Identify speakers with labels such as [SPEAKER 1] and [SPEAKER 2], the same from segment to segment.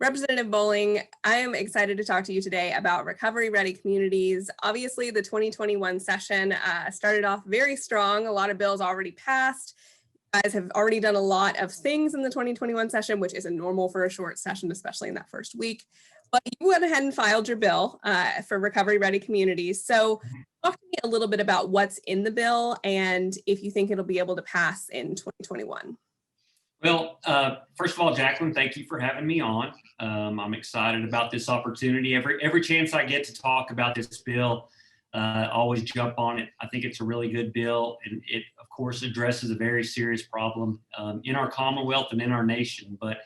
[SPEAKER 1] Representative Bowling, I am excited to talk to you today about Recovery Ready Communities. Obviously, the 2021 session started off very strong. A lot of bills already passed. You guys have already done a lot of things in the 2021 session, which isn't normal for a short session, especially in that first week. But you went ahead and filed your bill for Recovery Ready Communities. So talk to me a little bit about what's in the bill and if you think it'll be able to pass in 2021.
[SPEAKER 2] Well, first of all, Jacqueline, thank you for having me on. I'm excited about this opportunity. Every chance I get to talk about this bill, I always jump on it. I think it's a really good bill, and it, of course, addresses a very serious problem in our Commonwealth and in our nation. But,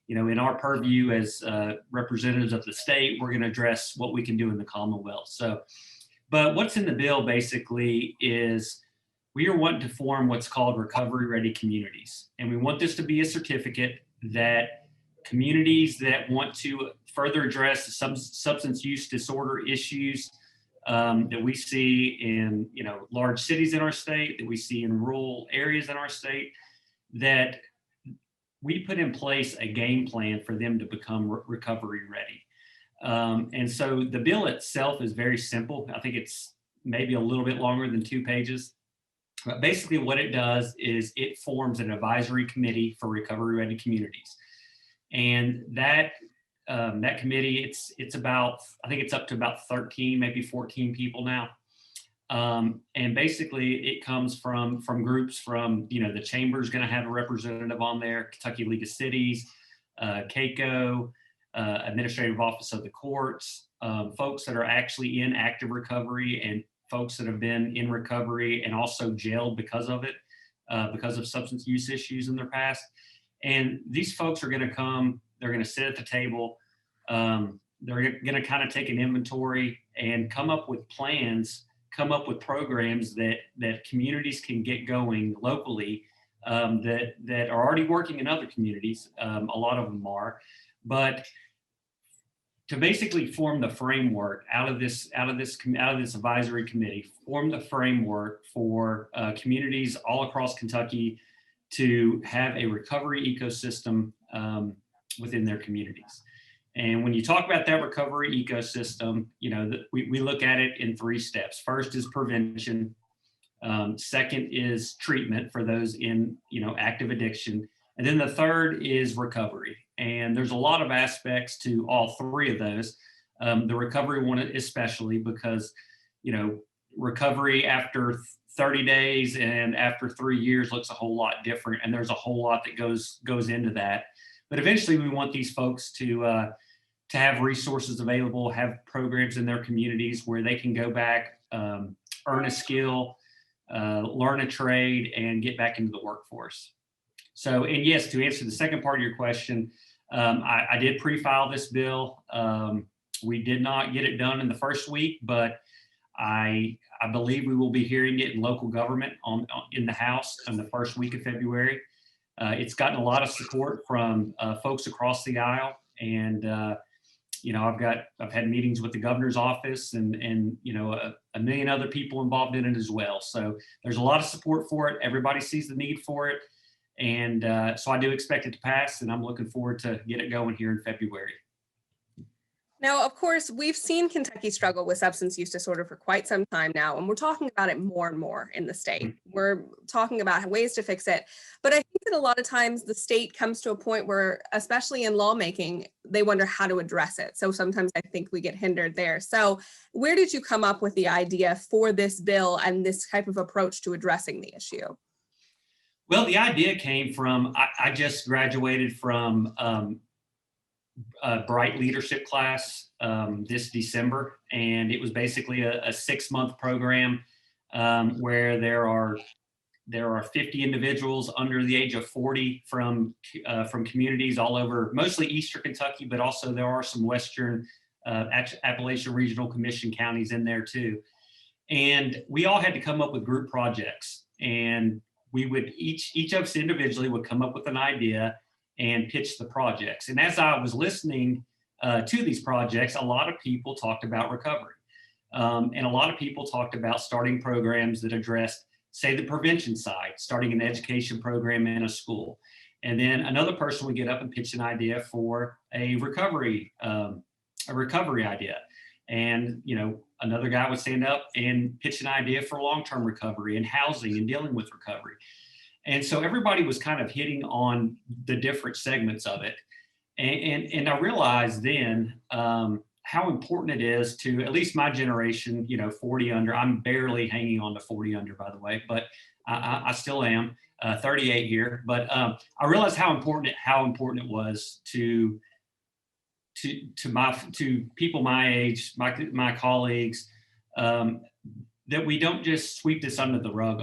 [SPEAKER 2] you know, in our purview as representatives of the state, we're going to address what we can do in the Commonwealth. But what's in the bill basically is we are wanting to form what's called Recovery Ready Communities. And we want this to be a certificate that communities that want to further address the substance use disorder issues that we see in large cities in our state, that we see in rural areas in our state, that we put in place a game plan for them to become recovery ready. And so the bill itself is very simple. I think it's maybe a little bit longer than 2 pages. But basically what it does is it forms an advisory committee for recovery ready communities. And that committee, it's about, I think it's up to about 13, maybe 14 people now. And basically it comes from groups from, the Chamber's going to have a representative on there, Kentucky League of Cities, CAECO, Administrative Office of the Courts, folks that are actually in active recovery, and folks that have been in recovery and also jailed because of it, because of substance use issues in their past. And these folks are going to come, they're going to sit at the table, they're going to kind of take an inventory and come up with plans, come up with programs that communities can get going locally, that are already working in other communities. A lot of them are, but to basically form the framework out of this advisory committee, form the framework for communities all across Kentucky to have a recovery ecosystem within their communities. And when you talk about that recovery ecosystem, we look at it in 3 steps. First is prevention. Second is treatment for those in active addiction. And then the third is recovery. And there's a lot of aspects to all 3 of those. The recovery one especially, because, recovery after 30 days and after 3 years looks a whole lot different. And there's a whole lot that goes into that. But eventually we want these folks to have resources available, have programs in their communities where they can go back, earn a skill, learn a trade, and get back into the workforce. So, and yes, to answer the second part of your question, I did pre-file this bill. We did not get it done in the first week, but I believe we will be hearing it in local government in the House in the first week of February. It's gotten a lot of support from folks across the aisle, and I've had meetings with the governor's office and a million other people involved in it as well. So there's a lot of support for it. Everybody sees the need for it. And so I do expect it to pass, and I'm looking forward to get it going here in February.
[SPEAKER 1] Now, of course, we've seen Kentucky struggle with substance use disorder for quite some time now, and we're talking about it more and more in the state. We're talking about ways to fix it. But I think that a lot of times the state comes to a point where, especially in lawmaking, they wonder how to address it. So sometimes I think we get hindered there. So where did you come up with the idea for this bill and this type of approach to addressing the issue?
[SPEAKER 2] Well, the idea came from, I just graduated from a Bright leadership class this December, and it was basically a 6-month program where there are 50 individuals under the age of 40 from communities all over, mostly Eastern Kentucky, but also there are some Western Appalachian Regional Commission counties in there too. And we all had to come up with group projects, and we would each of us individually would come up with an idea and pitch the projects. And as I was listening to these projects, a lot of people talked about recovery. And a lot of people talked about starting programs that addressed, say, the prevention side, starting an education program in a school. And then another person would get up and pitch an idea for a recovery idea. And, you know, another guy would stand up and pitch an idea for long-term recovery and housing and dealing with recovery. And so everybody was kind of hitting on the different segments of it. And I realized then how important it is to, at least my generation, you know, 40 under. I'm barely hanging on to 40 under, by the way, but I still am 38 here. But I realized how important it was to people my age, my colleagues, that we don't just sweep this under the rug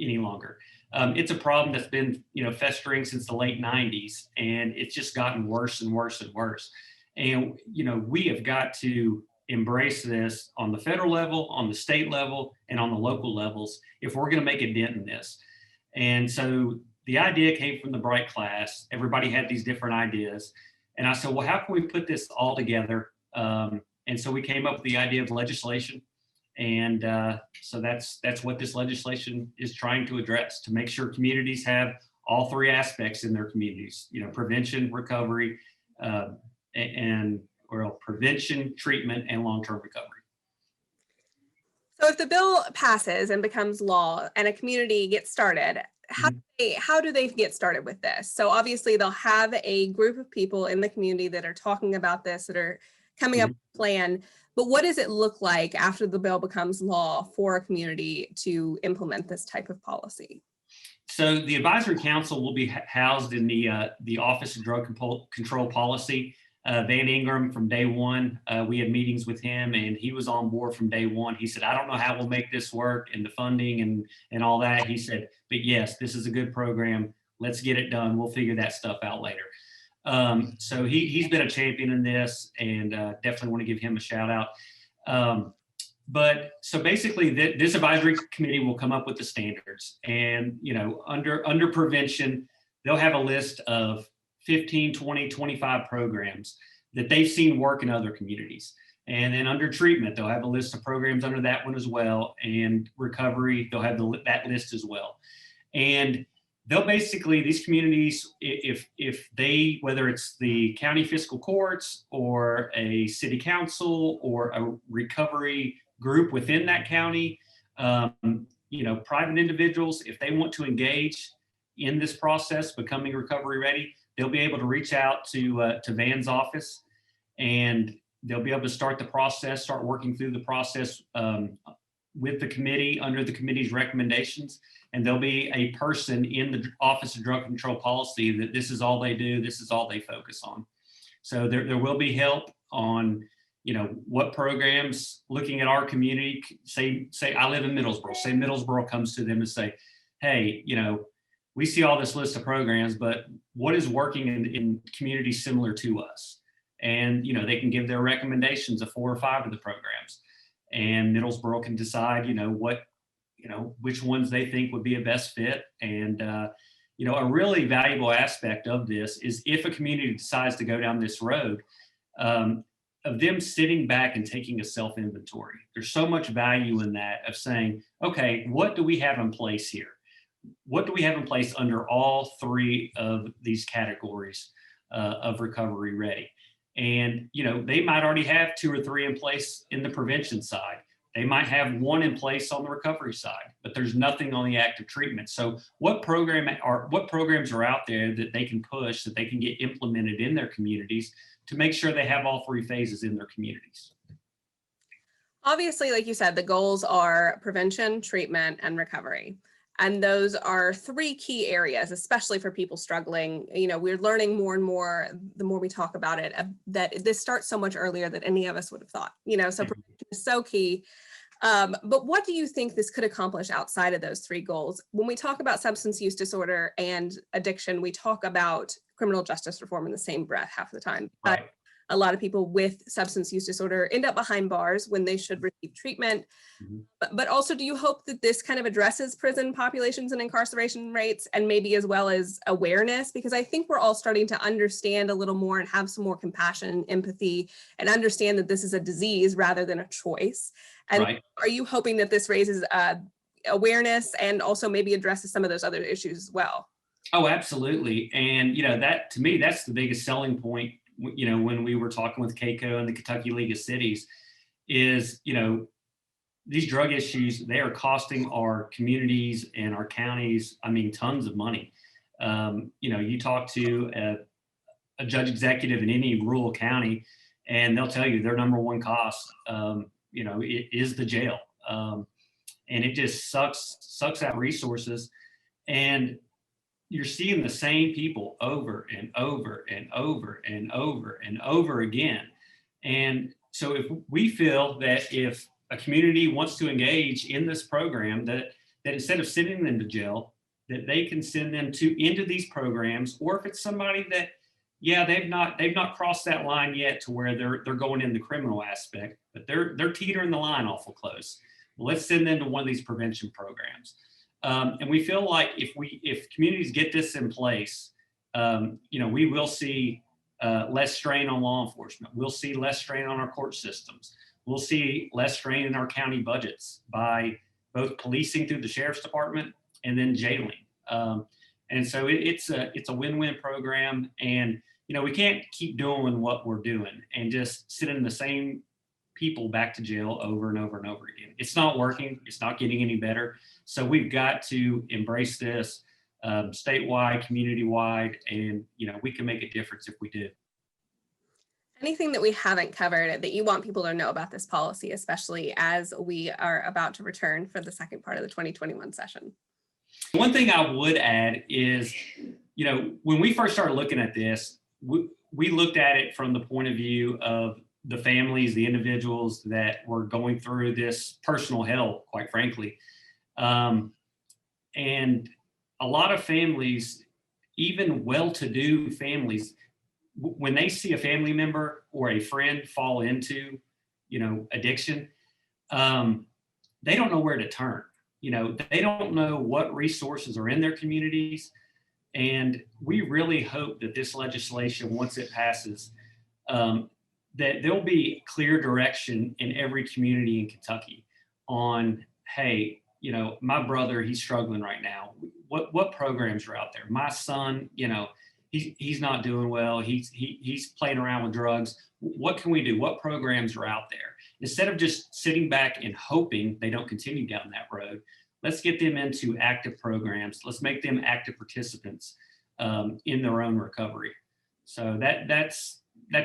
[SPEAKER 2] any longer. It's a problem that's been, you know, festering since the late 90s, and it's just gotten worse and worse and worse. And, you know, we have got to embrace this on the federal level, on the state level, and on the local levels if we're going to make a dent in this. And so the idea came from the Bright class. Everybody had these different ideas. And I said, well, how can we put this all together? And so we came up with the idea of legislation. And so that's what this legislation is trying to address, to make sure communities have all three aspects in their communities, you know, prevention, recovery, prevention, treatment, and long-term recovery.
[SPEAKER 1] So if the bill passes and becomes law and a community gets started, how do they get started with this? So obviously they'll have a group of people in the community that are talking about this, that are coming up with a plan. But what does it look like after the bill becomes law for a community to implement this type of policy?
[SPEAKER 2] So the advisory council will be housed in the Office of Drug Control Policy. Van Ingram, from day one, we had meetings with him, and he was on board from day one. He said, I don't know how we'll make this work and the funding and all that. He said, but yes, this is a good program. Let's get it done. We'll figure that stuff out later. So he's been a champion in this, and definitely want to give him a shout out. But so basically this advisory committee will come up with the standards, and, you know, under prevention, they'll have a list of 15, 20, 25 programs that they've seen work in other communities. And then under treatment, they'll have a list of programs under that one as well. And recovery, they'll have that list as well. And they'll basically, these communities, if they, whether it's the county fiscal courts or a city council or a recovery group within that county, you know, private individuals, if they want to engage in this process, becoming recovery ready, they'll be able to reach out to Van's office, and they'll be able to start the process, start working through the process with the committee under the committee's recommendations. And there'll be a person in the Office of Drug Control Policy that this is all they do, this is all they focus on. So there will be help on, you know, what programs, looking at our community, say I live in Middlesboro, say Middlesboro comes to them and say, hey, you know, we see all this list of programs, but what is working in communities similar to us? And, you know, they can give their recommendations of 4 or 5 of the programs, and Middlesboro can decide, you know, which ones they think would be a best fit. And, you know, a really valuable aspect of this is if a community decides to go down this road, of them sitting back and taking a self-inventory. There's so much value in that, of saying, okay, what do we have in place here? What do we have in place under all 3 of these categories of recovery ready? And, you know, they might already have 2 or 3 in place in the prevention side. They might have 1 in place on the recovery side, but there's nothing on the active treatment. So what programs are out there that they can push, that they can get implemented in their communities to make sure they have all 3 phases in their communities?
[SPEAKER 1] Obviously, like you said, the goals are prevention, treatment, and recovery. And those are 3 key areas, especially for people struggling. You know, we're learning more and more, the more we talk about it, that this starts so much earlier than any of us would have thought, you know, so prevention is so key. But what do you think this could accomplish outside of those 3 goals? When we talk about substance use disorder and addiction, we talk about criminal justice reform in the same breath half the time.
[SPEAKER 2] Right.
[SPEAKER 1] But a lot of people with substance use disorder end up behind bars when they should receive treatment. But also, do you hope that this kind of addresses prison populations and incarceration rates, and maybe as well as awareness? Because I think we're all starting to understand a little more and have some more compassion and empathy, and understand that this is a disease rather than a choice. And
[SPEAKER 2] Right.
[SPEAKER 1] Are you hoping that this raises awareness and also maybe addresses some of those other issues as well?
[SPEAKER 2] Oh, absolutely. And, that to me, that's the biggest selling point, when we were talking with KCO and the Kentucky League of Cities is, these drug issues, they are costing our communities and our counties, I mean, tons of money. You talk to a judge executive in any rural county, and they'll tell you their number one cost, it is the jail. And it just sucks out resources. And you're seeing the same people over and over and over and over and over again. And so if we feel that if a community wants to engage in this program, that instead of sending them to jail, that they can send them into these programs, or if it's somebody that, yeah, they've not crossed that line yet to where they're going in the criminal aspect, but they're teetering the line awful close. Well, let's send them to one of these prevention programs. And we feel like if communities get this in place, we will see less strain on law enforcement. We'll see less strain on our court systems. We'll see less strain in our county budgets by both policing through the sheriff's department and then jailing. And so it's a win-win program. And we can't keep doing what we're doing and just sending the same people back to jail over and over and over again. It's not working. It's not getting any better. So we've got to embrace this statewide, community-wide, and we can make a difference if we do.
[SPEAKER 1] Anything that we haven't covered that you want people to know about this policy, especially as we are about to return for the second part of the 2021 session?
[SPEAKER 2] One thing I would add is, when we first started looking at this, we looked at it from the point of view of the families, the individuals that were going through this personal hell, quite frankly. And a lot of families, even well-to-do families, when they see a family member or a friend fall into, addiction, they don't know where to turn. They don't know what resources are in their communities. And we really hope that this legislation, once it passes, that there'll be clear direction in every community in Kentucky on, hey, my brother, he's struggling right now. What programs are out there? My son, he's not doing well. He's playing around with drugs. What can we do? What programs are out there? Instead of just sitting back and hoping they don't continue down that road, let's get them into active programs. Let's make them active participants in their own recovery. So that's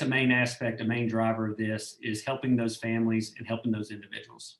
[SPEAKER 2] a main aspect, a main driver of this is helping those families and helping those individuals.